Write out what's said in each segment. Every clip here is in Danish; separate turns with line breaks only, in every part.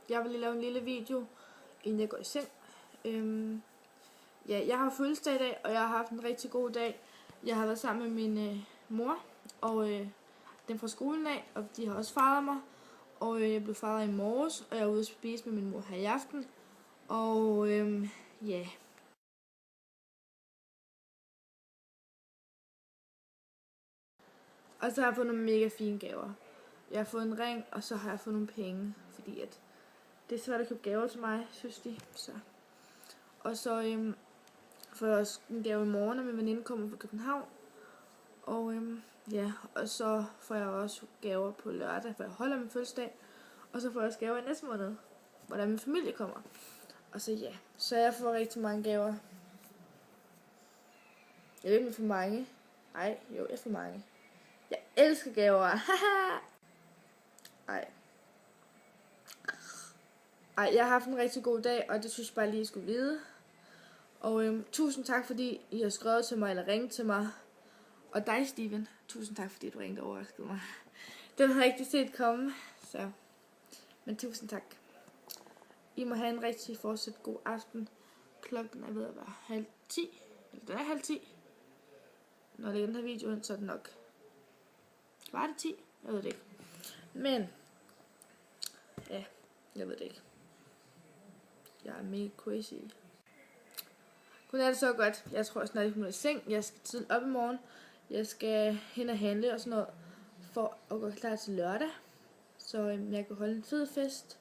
Jeg vil lige lave en lille video, inden jeg går i seng. Ja, jeg har fødselsdag i dag, og jeg har haft en rigtig god dag. Jeg har været sammen med min mor og dem fra skolen af, og de har også fejret mig. Og jeg blev fejret i morges, og jeg er ude at spise med min mor her i aften. Og ja. Og så har jeg fået nogle mega fine gaver. Jeg har fået en ring, og så har jeg fået nogle penge, fordi at det er svært at købe gaver til mig, synes de. Så. Og så får jeg også en gave i morgen, når min veninde kommer fra København. Og ja, og så får jeg også gaver på lørdag, for jeg holder min fødselsdag. Og så får jeg også gaver i næste måned, hvor der min familie kommer. Og så ja, så jeg får rigtig mange gaver. Jeg ved ikke, for mange. Ej, jo, jeg får mange. Jeg elsker gaver. Ej, jeg har haft en rigtig god dag, og det synes jeg bare lige, I skulle vide. Og tusind tak, fordi I har skrevet til mig eller ringet til mig. Og dig, Steven, tusind tak, fordi du ringede og overraskede mig. Den havde jeg ikke set komme, så. Men tusind tak. I må have en rigtig fortsat god aften. Klokken er ved at være 9:30. Eller den er 9:30. Når jeg lægger den her video ind, så er det nok. Var det 10? Jeg ved det ikke. Men ja, jeg ved det ikke. Jeg er mega crazy. Godnat, så godt. Jeg tror snart, jeg kommer i seng. Jeg skal tidligt op i morgen. Jeg skal hen og handle og sådan noget, for at gå klar til lørdag. Så jeg kan holde en fed fest.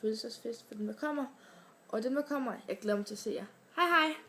Fødselsdagsfest for dem, der kommer. Og dem, der kommer, jeg glæder mig til at se jer. Hej hej!